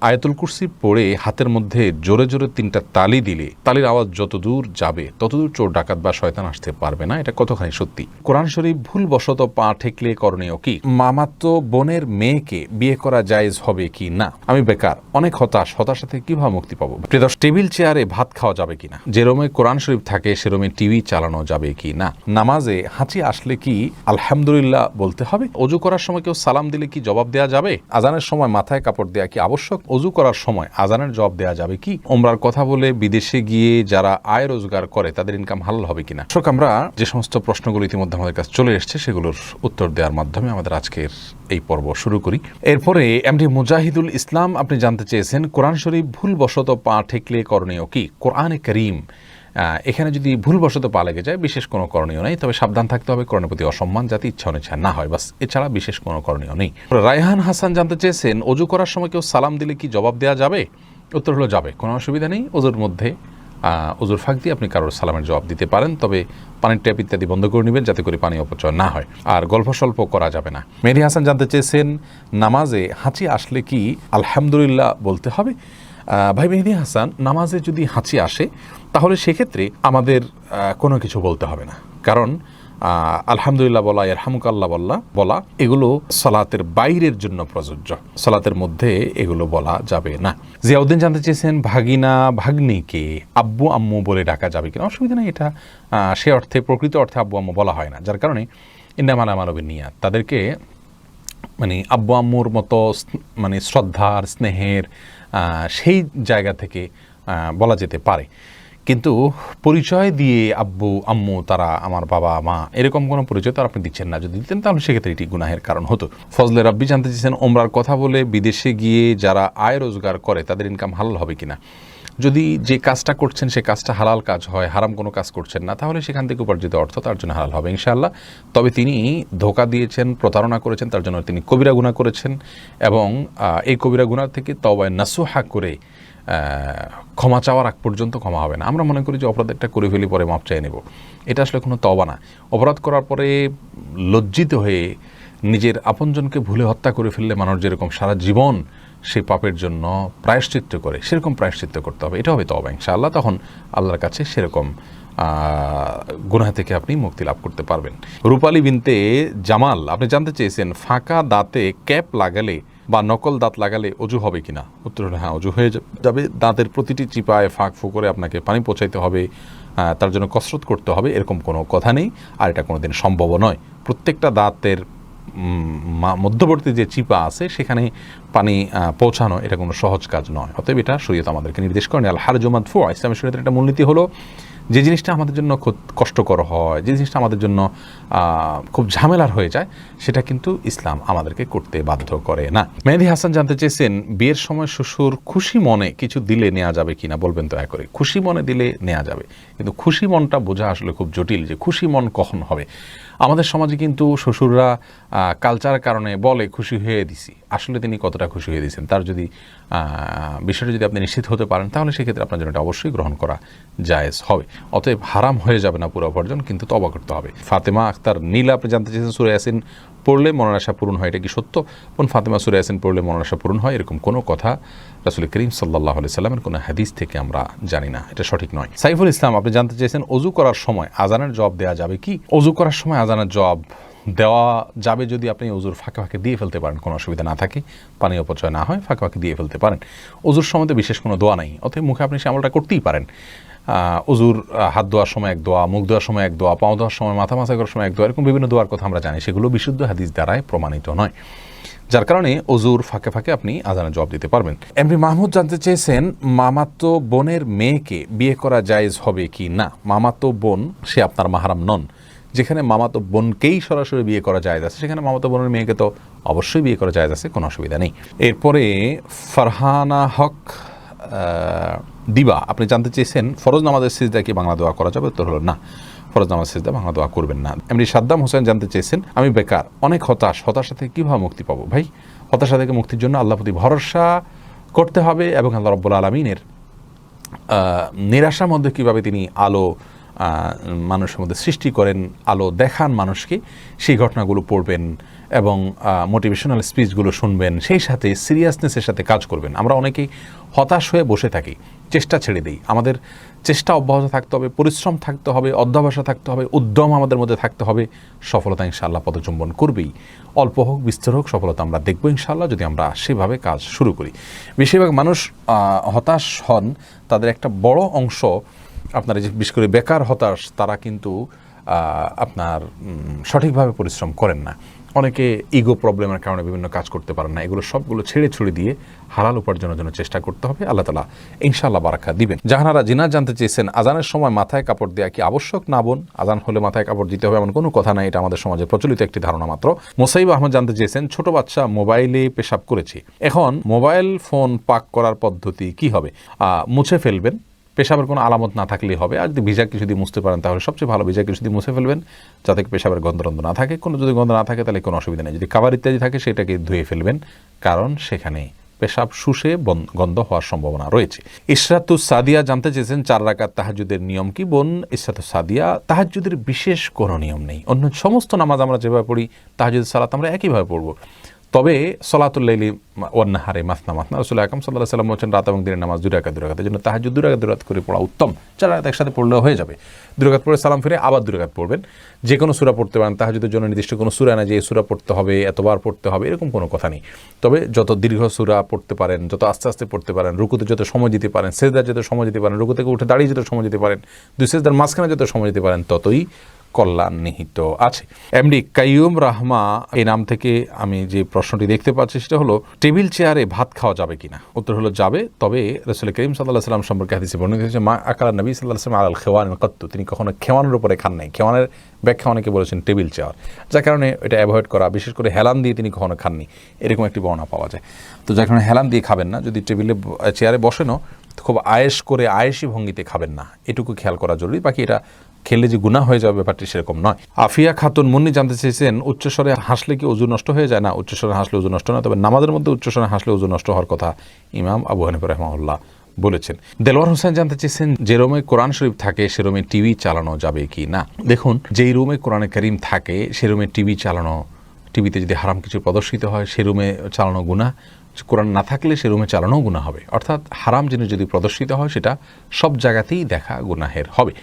আয়াতুল কুরসি পড়ে হাতের মধ্যে জোরে জোরে 3টা তালি দিলে তালির আওয়াজ যত দূর যাবে ততদূর চোর ডাকাত বা শয়তান আসতে পারবে না। এটা কতখানি সত্যি? কোরআন শরীফ ভুলবশত পা ঠেকলে করণীয় কি? মামাতো বোনের মেয়েকে বিয়ে করা জায়েজ হবে কি না? আমি বেকার, অনেক হতাশা থেকে কিভাবে মুক্তি পাবো? টেবিল চেয়ারে ভাত খাওয়া যাবে কিনা? যে রুমে কোরআন শরীফ থাকে সে রুমে টিভি চালানো যাবে কি না? নামাজে হাঁচি আসলে কি আলহামদুলিল্লাহ বলতে হবে? অজু করার সময় কেউ সালাম দিলে কি জবাব দেওয়া যাবে? আজানের সময় মাথায় কাপড় দেওয়া কি আবশ্যক? অজু করার সময় আজানের জবাব দেওয়া যাবে কি? ওমরার কথা বলে বিদেশে গিয়ে যারা আয় রোজগার করে তাদের ইনকাম হালাল হবে কিনা? দর্শক, আমরা যে সমস্ত প্রশ্নগুলো ইতিমধ্যে আমাদের কাছে চলে এসেছে সেগুলোর উত্তর দেওয়ার মাধ্যমে আমাদের আজকের এই পর্ব শুরু করি। এরপরে এমডি মুজাহিদুল ইসলাম আপনি জানতে চেয়েছেন কোরআন শরীফ ভুলবশত পা ঠেকলে করণীয় কি? কোরআনে কারীম এখানে যদি ভুলবশত পা লেগে যায় বিশেষ কোনো করণীয় নেই, তবে সাবধান থাকতে হবে কোরআনের প্রতি অসম্মান যাতে ইচ্ছা অনিচ্ছা না হয়, বাস। এছাড়া বিশেষ কোনো করণীয় নেই। রায়হান হাসান জানতে চেয়েছেন অজু করার সময় কেউ সালাম দিলে কি জবাব দেওয়া যাবে? উত্তর হলো যাবে, কোনো অসুবিধা নেই। অজুর মধ্যে অজুর ফাঁক দিয়ে আপনি কারোর সালামের জবাব দিতে পারেন, তবে পানির ট্যাপ ইত্যাদি বন্ধ করে নেবেন যাতে করে পানি অপচয় না হয়। আর গল্প স্বল্প করা যাবে না। মেহেদী হাসান জানতে চেয়েছেন নামাজে হাঁচি আসলে কি আলহামদুলিল্লাহ বলতে হবে? ভাই মেহেদী হাসান, নামাজে যদি হাঁচি আসে তাহলে সেক্ষেত্রে আমাদের কোনো কিছু বলতে হবে না, কারণ আলহামদুলিল্লাহ বলা, ইয়ারহামুকাল্লাহ বলা এগুলো সালাতের বাইরের জন্য প্রযোজ্য, সালাতের মধ্যে এগুলো বলা যাবে না। জিয়াউদ্দিন জানতে চেয়েছেন ভাগিনা ভাগ্নিকে আব্বু আম্মু বলে ডাকা যাবে কিনা? অসুবিধা নেই, এটা সে অর্থে প্রকৃত অর্থে আব্বু আম্মু বলা হয় না, যার কারণে ইন্নামাল আমালু বিন্নিয়াত, তাদেরকে মানে আব্বু আম্মুর মতো মানে শ্রদ্ধার স্নেহের সেই জায়গা থেকে বলা যেতে পারে, কিন্তু পরিচয় দিয়ে আব্বু আম্মু তারা আমার বাবা মা এরকম কোনো পরিচয় তো আপনি দিচ্ছেন না। যদি দিতেন তাহলে সেক্ষেত্রে এটি গুনাহের কারণ হতো। ফজলে রাব্বি জানতে চেয়েছেন ওমরার কথা বলে বিদেশে গিয়ে যারা আয় রোজগার করে তাদের ইনকাম হালাল হবে কিনা? যদি যে কাজটা করছেন সে কাজটা হালাল কাজ হয়, হারাম কোনো কাজ করছেন না, তাহলে সেখান থেকে উপার্জিত অর্থ তার জন্য হালাল হবে ইনশাআল্লাহ। তবে তিনি ধোঁকা দিয়েছেন, প্রতারণা করেছেন, তার জন্য তিনি কবিরা গুনাহ করেছেন, এবং এই কবিরা গুনাহ থেকে তওবায়ে নাসুহা করে ক্ষমা চাওয়ার আগ পর্যন্ত ক্ষমা হবে না। আমরা মনে করি যে অপরাধ একটা করে ফেলি পরে মাপ চাই নেব, এটা আসলে কোনো তওবা না। অপরাধ করার পরে লজ্জিত হয়ে নিজের আপনজনকে ভুলে হত্যা করে ফেললে মানুষ যেরকম সারা জীবন সেই পাপের জন্য প্রায়শ্চিত্ত করে সেরকম প্রায়শ্চিত্ত করতে হবে, এটা হবে তওবা ইনশাআল্লাহ। তখন আল্লাহর কাছে সেরকম গুনাহ থেকে আপনি মুক্তি লাভ করতে পারবেন। রূপালী বিনতে জামাল আপনি জানতে চেয়েছেন ফাঁকা দাঁতে ক্যাপ লাগালে বা নকল দাঁত লাগালে অজু হবে কিনা? উত্তর হলো হ্যাঁ, অজু হয়ে যাবে। দাঁতের প্রতিটি চিপায় ফাঁক ফুকরে আপনাকে পানি পৌঁছাইতে হবে, তার জন্য কসরত করতে হবে, এরকম কোনো কথা নেই, আর এটা কোনোদিন সম্ভব নয়। প্রত্যেকটা দাঁতের মধ্যবর্তী যে চিপা আছে সেখানে পানি পৌঁছানো এটা কোনো সহজ কাজ নয়, অতএব এটা শরীয়ত আমাদেরকে নির্দেশ করেন। আল হারজু মাদফু, ইসলামের শরীয়তের একটা মূলনীতি হলো যে জিনিসটা আমাদের জন্য খুব কষ্টকর হয়, যে জিনিসটা আমাদের জন্য খুব ঝামেলার হয়ে যায়, সেটা কিন্তু ইসলাম আমাদেরকে করতে বাধ্য করে না। মেহেদী হাসান জানতে চেয়েছেন বিয়ের সময় শ্বশুর খুশি মনে কিছু দিলে নেওয়া যাবে কিনা, বলবেন দয়া করে। খুশি মনে দিলে নেওয়া যাবে, কিন্তু খুশি মনটা বোঝা আসলে খুব জটিল, যে খুশি মন কখন হবে। আমাদের সমাজে কিন্তু শ্বশুররা কালচারের কারণে বলে খুশি হয়ে দিছি, আসলে তিনি কতটা খুশি হয়ে দিয়েছেন তার যদি বিষয়টা যদি আপনি নিশ্চিত হতে পারেন তাহলে সেক্ষেত্রে আপনার জন্য এটা অবশ্যই গ্রহণ করা জায়েজ হবে। অতএব হারাম হয়ে যাবে না পুরো উপার্জন, কিন্তু তওবা করতে হবে। ফাতেমা আক্তার নীলা আপনি জানতে চেয়েছেন সূরা ইয়াসিন পড়লে মনের আশা পূরণ হয়, এটা কি সত্য? কোন ফাতেমা সূরা ইয়াসিন পড়লে মনের আশা পূরণ হয় এরকম কোনো কথা রাসূল করিম সাল্লাল্লাহু আলাইহি সাল্লামের কোনো হাদিস থেকে আমরা জানি না, এটা সঠিক নয়। সাইফুল ইসলাম আপনি জানতে চেয়েছেন অজু করার সময় আজানের জবাব দেওয়া যাবে কি? অজু করার সময় আজানের জবাব দেওয়া যাবে যদি আপনি অজুর ফাঁকে ফাঁকে দিয়ে ফেলতে পারেন, কোনো অসুবিধা না থাকে, পানি অপচয় না হয়, ফাঁকে ফাঁকে দিয়ে ফেলতে পারেন। অজুর সময় তো বিশেষ কোনো দোয়া নেই, অতএব মুখে আপনি সে আমলটা করতেই পারেন। অজুর হাত ধোয়ার সময় এক দোয়া, মুখ ধোয়ার সময় এক দোয়া, পাও ধোয়ার সময়, মাথা মাসা করার সময় এক দোয়া, এরকম বিভিন্ন দোয়ার কথা আমরা জানি, সেগুলো বিশুদ্ধ হাদিস দ্বারাই প্রমাণিত নয়, যার কারণে অজুর ফাঁকে ফাঁকে আপনি আজানের জবাব দিতে পারবেন। এমপি মাহমুদ জানতে চেয়েছেন মামাতো বোনের মেয়েকে বিয়ে করা জায়েজ হবে কি না? মামাতো বোন সে আপনার মাহরাম নন। যেখানে মামাতো বোনকেই সরাসরি বিয়ে করা জায়েজ আছে সেখানে মামাতো বোনের মেয়েকে তো অবশ্যই বিয়ে করা জায়েজ আছে, কোনো অসুবিধা নেই। এরপরে ফারহানা হক দিবা আপনি জানতে চেয়েছেন ফরজ নামাজের সিজদা কি বাংলা দোয়া করা যাবে? উত্তর হলো না, ফরজ নামাজ সিজদা বাংলা দোয়া করবেন না। এমনি সাদ্দাম হোসেন জানতে চেয়েছেন আমি বেকার, অনেক হতাশা থেকে কিভাবে মুক্তি পাবো? ভাই, হতাশা থেকে মুক্তির জন্য আল্লাহর প্রতি ভরসা করতে হবে এবং আল্লাহ রাব্বুল আলামিনের নিরাশার মধ্যে কিভাবে তিনি আলো মানুষের মধ্যে সৃষ্টি করেন, আলো দেখান মানুষকে, সেই ঘটনাগুলো পড়বেন এবং মোটিভেশনাল স্পিচগুলো শুনবেন, সেই সাথে সিরিয়াসনেসের সাথে কাজ করবেন। আমরা অনেকেই হতাশ হয়ে বসে থাকি, চেষ্টা ছেড়ে দিই। আমাদের চেষ্টা অব্যাহত থাকতে হবে, পরিশ্রম থাকতে হবে, অধ্যবসায় থাকতে হবে, উদ্যম আমাদের মধ্যে থাকতে হবে। সফলতা ইনশাআল্লাহ পদচুম্বন করবেই, অল্প হোক বিস্তর হোক সফলতা আমরা দেখব ইনশাআল্লাহ, যদি আমরা সেভাবে কাজ শুরু করি। বেশিরভাগ মানুষ হতাশ হন, তাদের একটা বড় অংশ আপনার যে বিশেষ করে বেকার হতাশ, তারা কিন্তু আপনার সঠিকভাবে পরিশ্রম করেন না। অনেকে ইগো প্রবলেমের কারণে বিভিন্ন কাজ করতে পারেন না। এগুলো সবগুলো ছেড়ে ছুড়ে দিয়ে হালাল উপার্জনের জন্য চেষ্টা করতে হবে। আল্লাহ তাআলা ইনশাআল্লাহ বারাকা দিবেন। জাহানারা জিনাত জানতে চেয়েছেন, আজানের সময় মাথায় কাপড় দেওয়া কি আবশ্যক না বোন? আজান হলে মাথায় কাপড় দিতে হবে এমন কোনো কথা নাই, এটা আমাদের সমাজে প্রচলিত একটি ধারণা মাত্র। মোসাইব আহমদ জানতে চেয়েছেন, ছোট বাচ্চা মোবাইলে পেশাব করেছে, এখন মোবাইল ফোন পাক করার পদ্ধতি কি হবে? মুছে ফেলবেন, পেশাবের কোনো আলামত না থাকলেই হবে। আর যদি ভিজা কিছু দিয়ে মুছতে পারেন তাহলে সবচেয়ে ভালো, ভিজা কিছু দিয়ে মুছে ফেলবেন যাতে পেশাবের গন্ধ না থাকে। কোনো যদি গন্ধ না থাকে তাহলে কোনো অসুবিধা নেই। যদি খাবার ইত্যাদি থাকে সেটাকে ধুয়ে ফেলবেন, কারণ সেখানে পেশাব শুষে গন্ধ হওয়ার সম্ভাবনা রয়েছে। ইশরাতুস সাদিয়া জানতে চেয়েছেন, 4 রাকাত তাহাজ্জুদের নিয়ম কি? বোন ইশরাতুস সাদিয়া, তাহাজ্জুদের বিশেষ কোনো নিয়ম নেই। অন্য সমস্ত নামাজ আমরা যেভাবে পড়ি তাহাজ্জুদের সালাত আমরা একইভাবে পড়ব। তবে সলাতুল লাইলি ওয়ান নাহারে মাসনা মাসনা, রাসূল আকরাম সাল্লাল্লাহু আলাইহি ওয়াসাল্লাম বলেছেন রাত এবং দিনের নামাজ 2 রাকাত 2 রাকাতের জন্য তাহাজ্জুদ 2 রাকাত 2 রাকাত করে পড়া উত্তম। 4 রাকাত একসাথে পড়লেও হয়ে যাবে। 2 রাকাত পড়ে সালাম ফিরে আবার 2 রাকাত পড়বেন। যে কোনো সূরা পড়তে পারেন, তাহাজ্জুদের জন্য নির্দিষ্ট কোনো সূরা না যে এই সূরা পড়তে হবে, এতবার পড়তে হবে, এরকম কোনো কথা নেই। তবে যত দীর্ঘ সূরা পড়তে পারেন, যত আস্তে আস্তে পড়তে পারেন, রুকুতে যত সময় দিতে পারেন, সিজদায় যত সময় দিতে পারেন, রুকু থেকে উঠে দাঁড়িয়ে যত সময় দিতে পারেন, 2 সিজদার মাঝখানে যত সময় দিতে পারেন, ততই কল্যাণ নিহিত আছে। এমডি কাইয়ুম রাহমা এই নাম থেকে আমি যে প্রশ্নটি দেখতে পাচ্ছি সেটা হলো, টেবিল চেয়ারে ভাত খাওয়া যাবে কিনা? উত্তর হলো যাবে। তবে রাসূল করিম সাল্লাল্লাহু আলাইহি ওয়াসাল্লাম সম্পর্কে হাদিসে বর্ণিত হয়েছে, মা আকালা নবী সাল্লাল্লাহু আলাইহি ওয়াসাল্লাম আলাল খেওয়ান কাত্তু, তিনি কখনো খেওয়ানের উপরে খান নাই। খেওয়ানের ব্যাখ্যা অনেকে বলেছেন টেবিল চেয়ার, যার কারণে এটা অ্যাভয়েড করা, বিশেষ করে হেলান দিয়ে তিনি কখনো খাননি, এরকম একটি বর্ণনা পাওয়া যায়। তো যার কারণে হেলান দিয়ে খাবেন না। যদি টেবিলে চেয়ারে বসেনও খুব আয়েশ করে আয়েশি ভঙ্গিতে খাবেন না, এটুকু খেয়াল করা জরুরি। বাকি এটা খেলে যে গুনাহ হয়ে যাবে ব্যাপারটি সেরকম নয়। আফিয়া খাতুন মুন্নি জানতে চেয়েছেন, উচ্চস্বরে হাসলে কি ওযু নষ্ট হয়ে যায়? না, উচ্চস্বরে হাসলে ওযু নষ্ট না, তবে নামাজের মধ্যে উচ্চস্বরে হাসলে ওযু নষ্ট হওয়ার কথা ইমাম আবু হানিফা রাহিমাহুল্লাহ বলেছেন। দেলোয়ার হোসেন জানতে চেয়েছেন, যে রুমে কোরআন শরীফ থাকে সে রুমে টিভি চালানো যাবে কি না? দেখুন, যেই রুমে কোরআনে কারীম থাকে সে রুমে টিভি চালানো, টিভিতে যদি হারাম কিছু প্রদর্শিত হয় সে রুমে চালানো গুনাহ, কোরআন না থাকলে সে রুমে চালানো গুনাহ হবে। অর্থাৎ হারাম জিনিস যদি প্রদর্শিত হয় সেটা সব জায়গাতেই দেখা গুনাহের হবে।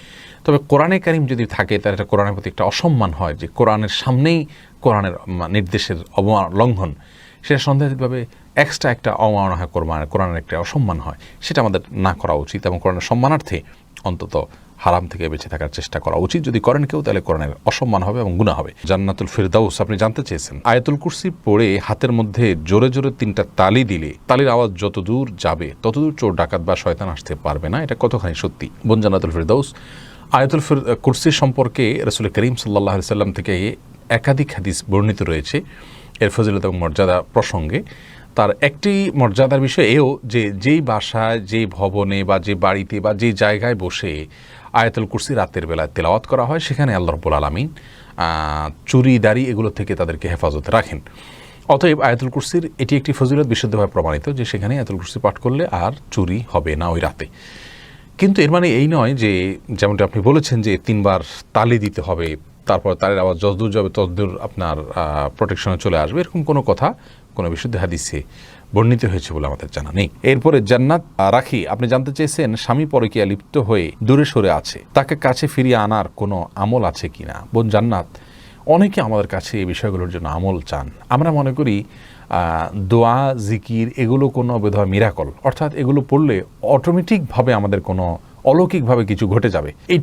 তবে কোরআনে কারীম যদি থাকে তার এটা কোরআনের প্রতি একটা অসম্মান হয়, যে কোরআনের সামনেই কোরআনের নির্দেশের লঙ্ঘন, সেটা সন্দেহভাবে এক্সট্রা একটা অবমাননা হয়, কোরআনের একটা অসম্মান হয়, সেটা আমাদের না করা উচিত এবং কোরআনের সম্মানার্থে অন্তত হারাম থেকে বেঁচে থাকার চেষ্টা করা উচিত। যদি করেন কেউ তাহলে কোরআনের অসম্মান হবে এবং গুনাহ হবে। জান্নাতুল ফিরদাউস আপনি জানতে চেয়েছেন, আয়াতুল কুরসি পড়ে হাতের মধ্যে জোরে জোরে 3টা তালি দিলে তালির আওয়াজ যত দূর যাবে ততদূর চোর ডাকাত বা শয়তান আসতে পারবে না, এটা কতখানি সত্যি? বোন জান্নাতুল ফিরদাউস, আয়াতুল কুরসি সম্পর্কে রাসূল করিম সাল্লাল্লাহু আলাইহি ওয়াসাল্লাম থেকে একাধিক হাদিস বর্ণিত রয়েছে এর ফজিলত এবং মর্যাদা প্রসঙ্গে। তার একটি মর্যাদার বিষয় এও যে যেই বাসায়, যেই ভবনে বা যে বাড়িতে বা যে জায়গায় বসে আয়াতুল কুরসি রাতের বেলায় তেলাওয়াত করা হয় সেখানে আল্লাহ রাব্বুল আলামিন চুরি দাড়ি এগুলো থেকে তাদেরকে হেফাজতে রাখেন। অতএব আয়াতুল কুরসির এটি একটি ফজিলত বিশুদ্ধভাবে প্রমাণিত যে সেখানে আয়াতুল কুরসি পাঠ করলে আর চুরি হবে না ওই রাতে। কিন্তু এর মানে এই নয় যে, যেমনটি আপনি বলেছেন যে 3 বার তালি দিতে হবে, তারপর তারের আওয়াজ যতদূর যাবে ততদূর আপনার প্রোটেকশনে চলে আসবে, এরকম কোনো কথা কোনো বিশুদ্ধ হাদিসে বর্ণিত হয়েছে বলে আমাদের জানা নেই। এরপরে জান্নাত রাখি আপনি জানতে চেয়েছেন, স্বামী পরকীয়া লিপ্ত হয়ে দূরে সরে আছে, তাকে কাছে ফিরিয়ে আনার কোনো আমল আছে কিনা? বোন জান্নাত, অনেকে আমাদের কাছে এই বিষয়গুলোর জন্য আমল চান। আমরা মনে করি দোয়া জিকির এগুলো কোনো বোধহয় মিরাকল, অর্থাৎ এগুলো পড়লে অটোমেটিকভাবে আমাদের কোনো অলৌকিকভাবে কিছু ঘটে যাবে, এটি